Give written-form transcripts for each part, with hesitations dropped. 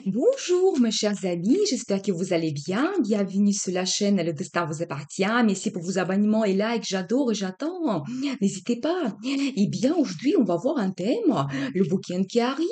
Bonjour, mes chers amis, j'espère que vous allez bien. Bienvenue sur la chaîne Le Destin vous appartient. Merci pour vos abonnements et likes, j'adore et j'attends. N'hésitez pas. Eh bien, aujourd'hui, on va voir un thème, le week-end qui arrive.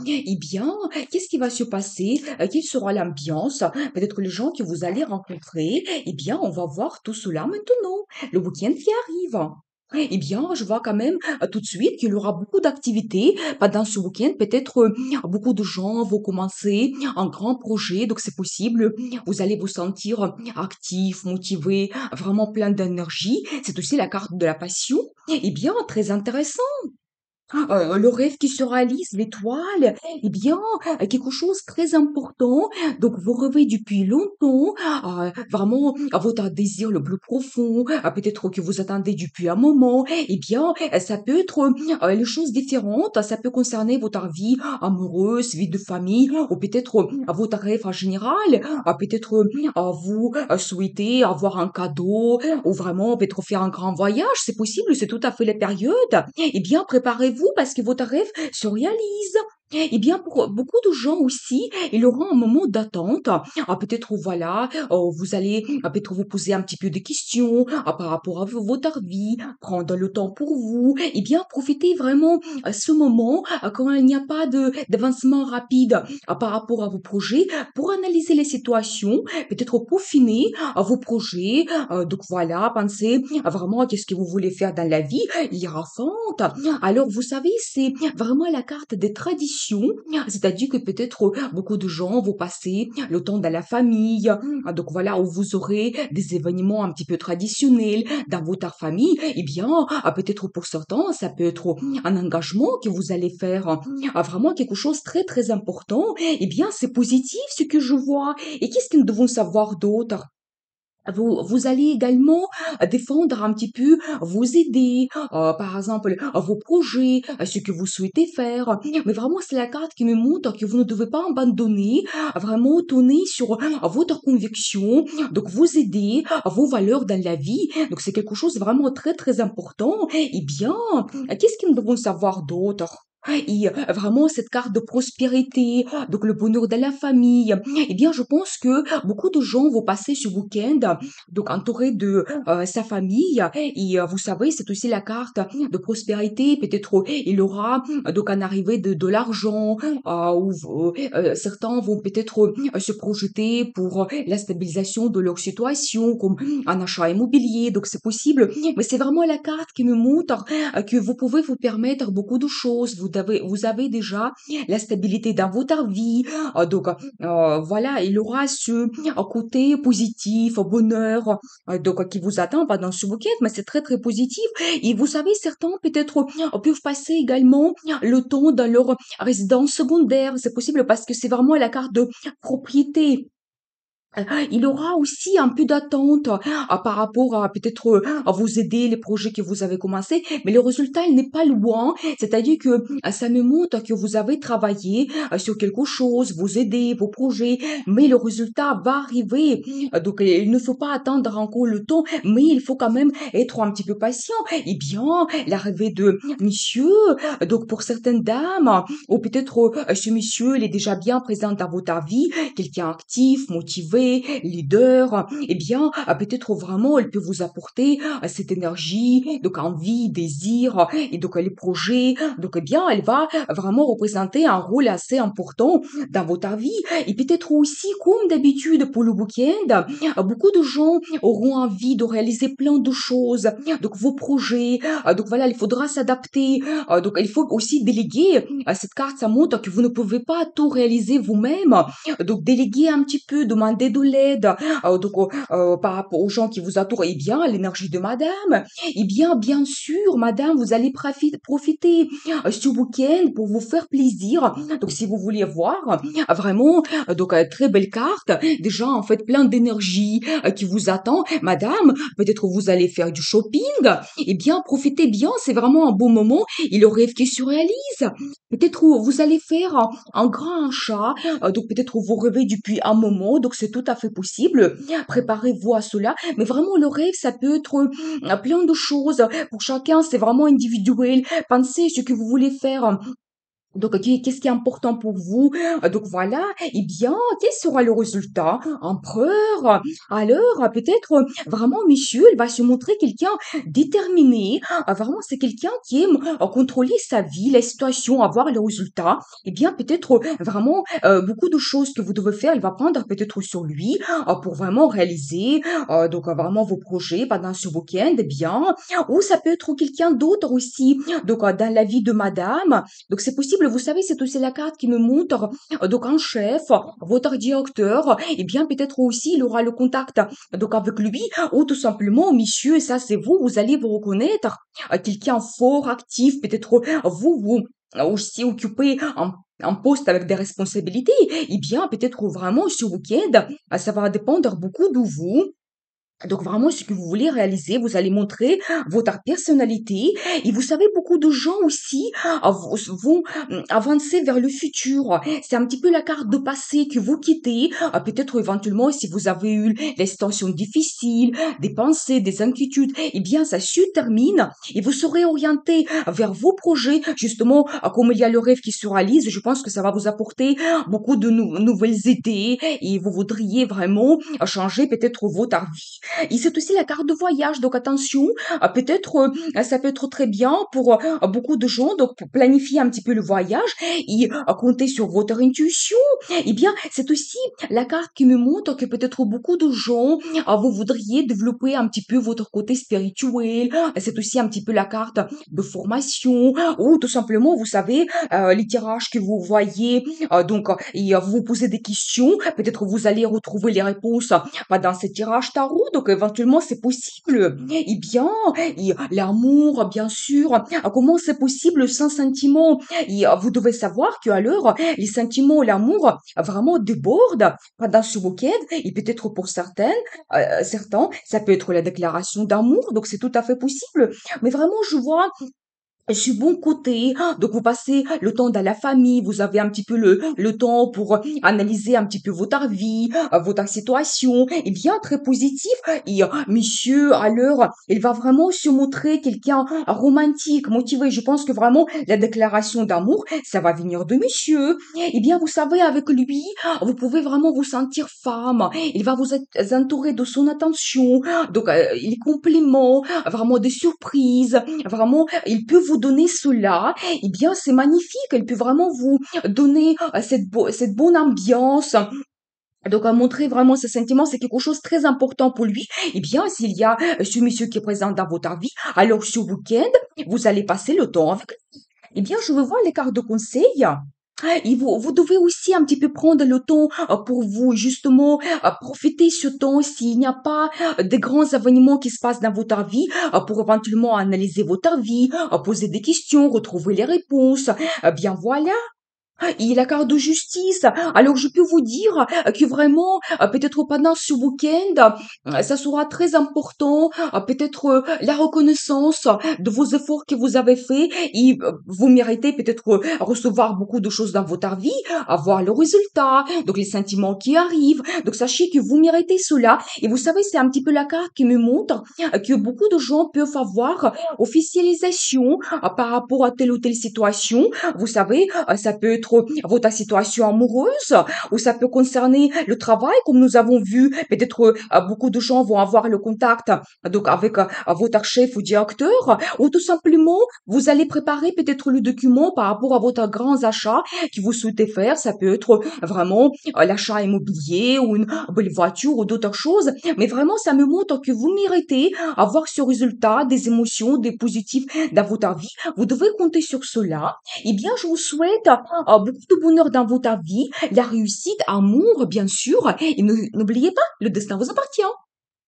Eh bien, qu'est-ce qui va se passer? Quelle sera l'ambiance? Peut-être les gens que vous allez rencontrer. Eh bien, on va voir tout cela maintenant. Le week-end qui arrive. Eh bien, je vois quand même tout de suite qu'il y aura beaucoup d'activités pendant ce week-end. Peut-être beaucoup de gens vont commencer un grand projet, donc c'est possible. Vous allez vous sentir actif, motivé, vraiment plein d'énergie. C'est aussi la carte de la passion. Eh bien, très intéressant. Le rêve qui se réalise, l'étoile, eh bien, quelque chose de très important. Donc, vous rêvez depuis longtemps, vraiment, à votre désir le plus profond, peut-être que vous attendez depuis un moment. Eh bien, ça peut être les choses différentes. Ça peut concerner votre vie amoureuse, vie de famille, ou peut-être votre rêve en général. Peut-être vous souhaitez avoir un cadeau, ou vraiment peut-être faire un grand voyage. C'est possible, c'est tout à fait la période. Eh bien, préparez-vous parce que votre rêve se réalise. Eh bien, pour beaucoup de gens aussi, il y aura un moment d'attente. Peut-être, voilà, vous allez peut-être vous poser un petit peu de questions par rapport à votre vie, prendre le temps pour vous. Eh bien, profitez vraiment ce moment quand il n'y a pas d'avancement rapide par rapport à vos projets pour analyser les situations, peut-être peaufiner vos projets. Donc voilà, pensez vraiment à qu'est-ce que vous voulez faire dans la vie, hiérophante. Alors, vous savez, c'est vraiment la carte des traditions, c'est-à-dire que peut-être beaucoup de gens vont passer le temps dans la famille, donc voilà, où vous aurez des événements un petit peu traditionnels dans votre famille, eh bien, peut-être pour certains, ça peut être un engagement que vous allez faire, vraiment quelque chose de très, très important, eh bien, c'est positif ce que je vois. Et qu'est-ce que nous devons savoir d'autre? Vous allez également défendre un petit peu vos idées, par exemple, vos projets, ce que vous souhaitez faire. Mais vraiment, c'est la carte qui me montre que vous ne devez pas abandonner, vraiment tourner sur votre conviction, donc vos idées, vos valeurs dans la vie. Donc, c'est quelque chose de vraiment très, très important. Eh bien, qu'est-ce que nous devons savoir d'autre? Et vraiment cette carte de prospérité, donc le bonheur de la famille. Eh bien, je pense que beaucoup de gens vont passer ce week-end donc entouré de sa famille. Et vous savez, c'est aussi la carte de prospérité. Peut-être il aura donc en arrivée de l'argent, ou certains vont peut-être se projeter pour la stabilisation de leur situation, comme un achat immobilier. Donc c'est possible, mais c'est vraiment la carte qui me montre que vous pouvez vous permettre beaucoup de choses. Vous avez déjà la stabilité dans votre vie. Donc voilà, il aura ce côté positif, bonheur, donc qui vous attend pendant ce week-end, mais c'est très très positif. Et vous savez, certains peut-être peuvent passer également le temps dans leur résidence secondaire. C'est possible parce que c'est vraiment la carte de propriété. Il aura aussi un peu d'attente par rapport à peut-être à vous aider les projets que vous avez commencé, mais le résultat il n'est pas loin. C'est-à-dire que ça me montre que vous avez travaillé sur quelque chose, vous aidez vos projets, mais le résultat va arriver. Donc il ne faut pas attendre encore le temps, mais il faut quand même être un petit peu patient. Eh bien, l'arrivée de monsieur, donc pour certaines dames, ou peut-être ce monsieur il est déjà bien présent dans votre vie, quelqu'un actif, motivé, leader, eh bien, peut-être vraiment, elle peut vous apporter cette énergie, donc envie, désir, et donc les projets. Donc, eh bien, elle va vraiment représenter un rôle assez important dans votre vie. Et peut-être aussi, comme d'habitude pour le week-end, beaucoup de gens auront envie de réaliser plein de choses. Donc, vos projets, donc voilà, il faudra s'adapter. Donc, il faut aussi déléguer. Cette carte, ça montre que vous ne pouvez pas tout réaliser vous-même. Donc, déléguer un petit peu, demander de l'aide, donc, par rapport aux gens qui vous entourent. Eh bien, l'énergie de madame. Eh bien sûr, madame, vous allez profiter ce week-end pour vous faire plaisir. Donc, si vous voulez voir, vraiment, donc, très belle carte. Déjà, en fait, plein d'énergie qui vous attend. Madame, peut-être vous allez faire du shopping. Eh bien, profitez bien, c'est vraiment un beau moment. Et le rêve qui se réalise. Peut-être vous allez faire un grand achat, donc peut-être vous rêvez depuis un moment, donc c'est tout à fait possible. Préparez-vous à cela. Mais vraiment, le rêve, ça peut être plein de choses. Pour chacun, c'est vraiment individuel. Pensez ce que vous voulez faire Donc, qu'est-ce qui est important pour vous? Donc voilà, eh bien, quel sera le résultat? Empereur, alors peut-être vraiment monsieur, il va se montrer quelqu'un déterminé, vraiment c'est quelqu'un qui aime contrôler sa vie, la situation, avoir le résultat. Eh bien, peut-être vraiment beaucoup de choses que vous devez faire, il va prendre peut-être sur lui pour vraiment réaliser donc vraiment vos projets pendant ce week-end, eh bien, ou ça peut être quelqu'un d'autre aussi, donc dans la vie de madame, donc c'est possible, vous savez, c'est aussi la carte qui me montre donc un chef, votre directeur, et bien peut-être aussi il aura le contact donc avec lui, ou tout simplement, monsieur, ça c'est vous, vous allez vous reconnaître, quelqu'un fort, actif, peut-être vous aussi occupez un poste avec des responsabilités, et bien peut-être vraiment ce week-end, ça va dépendre beaucoup de vous, donc vraiment, ce que vous voulez réaliser, vous allez montrer votre personnalité et vous savez, beaucoup de gens aussi vont avancer vers le futur. C'est un petit peu la carte de passé que vous quittez. Peut-être éventuellement, si vous avez eu des situations difficiles, des pensées, des inquiétudes, eh bien, ça se termine et vous serez orienté vers vos projets. Justement, comme il y a le rêve qui se réalise, je pense que ça va vous apporter beaucoup de nouvelles idées et vous voudriez vraiment changer peut-être votre vie. Et c'est aussi la carte de voyage, donc attention, peut-être ça peut être très bien pour beaucoup de gens, donc pour planifier un petit peu le voyage et compter sur votre intuition. Eh bien, c'est aussi la carte qui me montre que peut-être beaucoup de gens, vous voudriez développer un petit peu votre côté spirituel. C'est aussi un petit peu la carte de formation ou tout simplement, vous savez, les tirages que vous voyez, donc, et vous vous posez des questions, peut-être vous allez retrouver les réponses pas dans ces tirages tarot, donc éventuellement c'est possible. Eh bien, et l'amour, bien sûr, comment c'est possible sans sentiment? Et vous devez savoir que alors les sentiments, l'amour vraiment débordent pendant ce week-end et peut-être pour certains, ça peut être la déclaration d'amour, donc c'est tout à fait possible. Mais vraiment, je vois du bon côté, donc vous passez le temps dans la famille, vous avez un petit peu le temps pour analyser un petit peu votre vie, votre situation, et bien très positif. Et monsieur, alors, il va vraiment se montrer quelqu'un romantique, motivé. Je pense que vraiment la déclaration d'amour, ça va venir de monsieur. Et bien, vous savez, avec lui, vous pouvez vraiment vous sentir femme. Il va vous entourer de son attention, donc il complément, vraiment des surprises. Vraiment, il peut vous donner cela, eh bien, c'est magnifique. Il peut vraiment vous donner cette bonne ambiance. Donc, à montrer vraiment ce sentiment, c'est quelque chose de très important pour lui. Eh bien, s'il y a ce monsieur qui est présent dans votre vie, alors ce week-end, vous allez passer le temps avec lui. Eh bien, je veux voir les cartes de conseil. Et vous devez aussi un petit peu prendre le temps pour vous, justement, profiter ce temps s'il n'y a pas de grands événements qui se passent dans votre vie, pour éventuellement analyser votre vie, poser des questions, retrouver les réponses. Bien voilà. Et la carte de justice. Alors, je peux vous dire que vraiment, peut-être pendant ce week-end, ça sera très important, peut-être la reconnaissance de vos efforts que vous avez faits et vous méritez peut-être recevoir beaucoup de choses dans votre vie, avoir le résultat, donc les sentiments qui arrivent. Donc, sachez que vous méritez cela. Et vous savez, c'est un petit peu la carte qui me montre que beaucoup de gens peuvent avoir officialisation par rapport à telle ou telle situation. Vous savez, ça peut être votre situation amoureuse ou ça peut concerner le travail, comme nous avons vu. Peut-être beaucoup de gens vont avoir le contact donc avec votre chef ou directeur, ou tout simplement vous allez préparer peut-être le document par rapport à votre grand achat que vous souhaitez faire. Ça peut être vraiment l'achat immobilier ou une belle voiture ou d'autres choses. Mais vraiment, ça me montre que vous méritez avoir ce résultat, des émotions, des positifs dans votre vie. Vous devez compter sur cela. Eh bien, je vous souhaite beaucoup de bonheur dans votre vie, la réussite, amour, bien sûr. Et n'oubliez pas, le destin vous appartient.